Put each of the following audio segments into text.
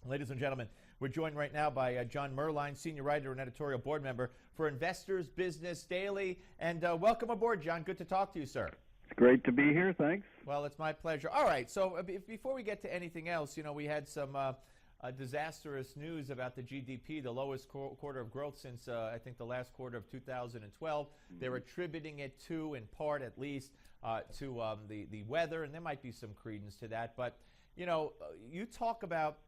Ladies and gentlemen, we're joined right now by John Merline, senior writer and editorial board member for Investors Business Daily. And welcome aboard, John. Good to talk to you, sir. It's great to be here. Thanks. Well, it's my pleasure. All right. So before we get to anything else, we had some disastrous news about the GDP, the lowest quarter of growth since, I think, the last quarter of 2012. Mm-hmm. They're attributing it to, in part at least, to the weather, and there might be some credence to that. But you talk about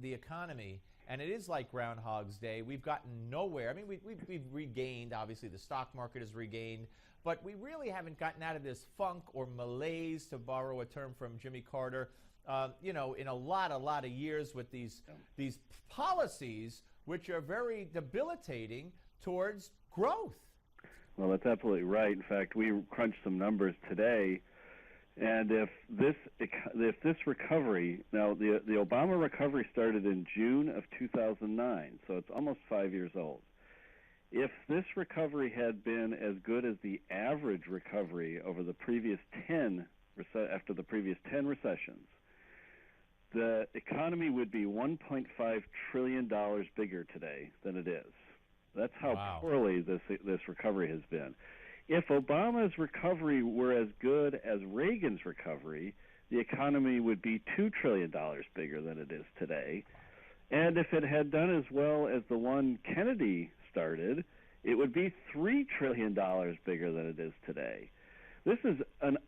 the economy, and it is like Groundhog's Day. We've gotten nowhere. I mean, we've regained, obviously, the stock market has regained, but we really haven't gotten out of this funk or malaise, to borrow a term from Jimmy Carter, in a lot of years with these policies which are very debilitating towards growth. Well, that's absolutely right. In fact, we crunched some numbers today. And if this recovery, now the Obama recovery started in June of 2009, so it's almost 5 years old. If this recovery had been as good as the average recovery over the previous 10 recessions, the economy would be $1.5 trillion bigger today than it is. That's how poorly this recovery has been. If Obama's recovery were as good as Reagan's recovery, the economy would be $2 trillion bigger than it is today. And if it had done as well as the one Kennedy started, it would be $3 trillion bigger than it is today. This is an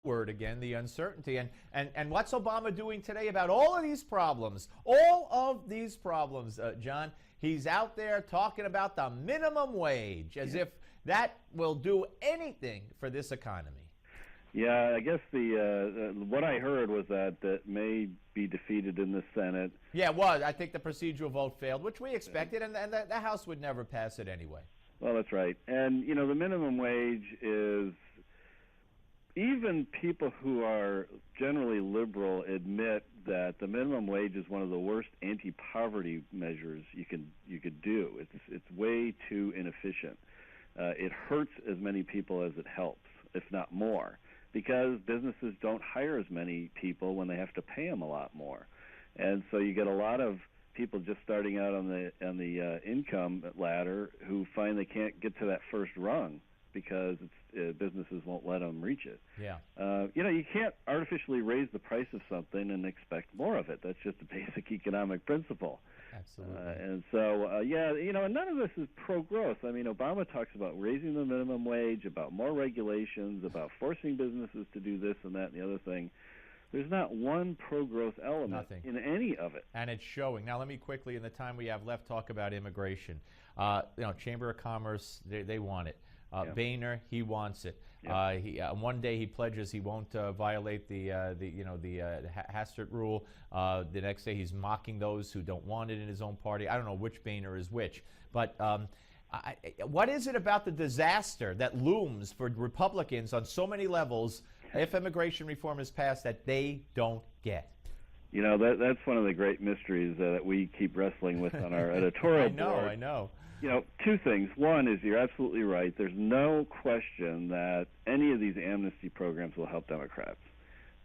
word again, the uncertainty. And what's Obama doing today about all of these problems? All of these problems, John. He's out there talking about the minimum wage as if that will do anything for this economy. Yeah, I guess the what I heard was that may be defeated in the Senate. Yeah, it was. I think the procedural vote failed, which we expected, and the House would never pass it anyway. Well, that's right. And, you know, the minimum wage is, even people who are generally liberal admit that the minimum wage is one of the worst anti-poverty measures you could do. It's way too inefficient. It hurts as many people as it helps, if not more, because businesses don't hire as many people when they have to pay them a lot more. And so you get a lot of people just starting out on the income ladder who find they can't get to that first rung because businesses won't let them reach it. Yeah. You know, you can't artificially raise the price of something and expect more of it. That's just a basic economic principle. Absolutely. And so, yeah, you know, and none of this is pro-growth. I mean, Obama talks about raising the minimum wage, about more regulations, about forcing businesses to do this and that and the other thing. There's not one pro-growth element in any of it. And it's showing. Now, let me quickly, in the time we have left, talk about immigration. You know, Chamber of Commerce, they want it. Boehner, he wants it. One day he pledges he won't violate the Hastert rule. The next day he's mocking those who don't want it in his own party. I don't know which Boehner is which. But what is it about the disaster that looms for Republicans on so many levels if immigration reform is passed that they don't get? You know, that's one of the great mysteries that we keep wrestling with on our editorial board. I know. You know, two things. One is you're absolutely right. There's no question that any of these amnesty programs will help Democrats.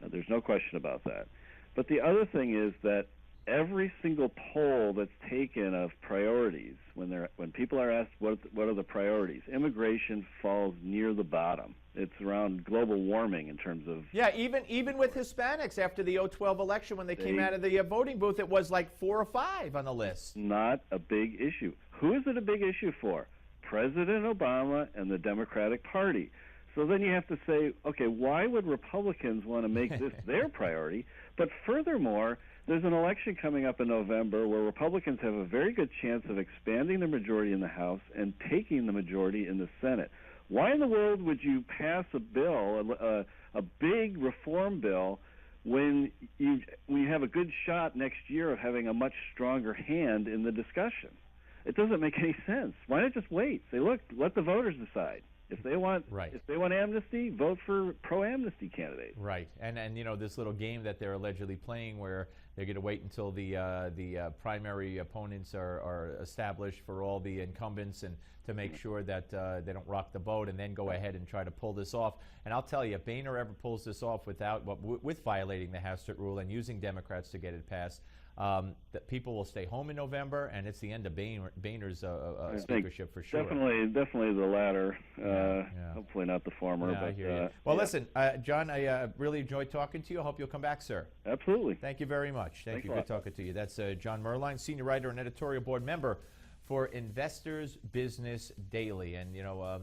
There's no question about that. But the other thing is that every single poll that's taken of priorities, when people are asked what are the priorities, immigration falls near the bottom. It's around global warming in terms of... Yeah, even with Hispanics after the 2012 election when they came out of the voting booth, it was like 4 or 5 on the list. Not a big issue. Who is it a big issue for? President Obama and the Democratic Party. So then you have to say, okay, why would Republicans want to make this their priority? But furthermore, there's an election coming up in November where Republicans have a very good chance of expanding the majority in the House and taking the majority in the Senate. Why in the world would you pass a bill, a big reform bill, when you have a good shot next year of having a much stronger hand in the discussion? It doesn't make any sense. Why not just wait? Say, look, let the voters decide. If they want amnesty, vote for pro-amnesty candidates. Right, and you know, this little game that they're allegedly playing, where they're going to wait until the primary opponents are established for all the incumbents, and to make sure that they don't rock the boat, and then go ahead and try to pull this off. And I'll tell you, if Boehner ever pulls this off with violating the Hastert rule and using Democrats to get it passed, that people will stay home in November, and it's the end of Boehner's speakership for sure. Definitely the latter. Hopefully not the former. Yeah, I hear you. Well, listen, John, I really enjoyed talking to you. I hope you'll come back, sir. Absolutely. Thank you very much. Thank you. Good talking to you. That's John Merline, senior writer and editorial board member for Investors Business Daily. And, you know,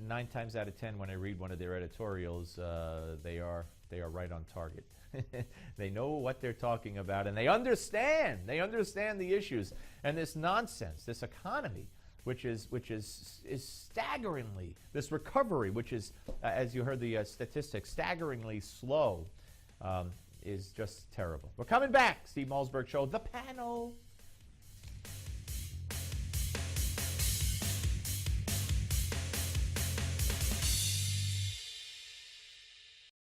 9 times out of 10 when I read one of their editorials, they are right on target. They know what they're talking about, and they understand the issues. And this nonsense, this economy, which is staggeringly, this recovery, which is, as you heard the statistics, staggeringly slow, is just terrible. We're coming back. Steve Malzberg Show, The Panel.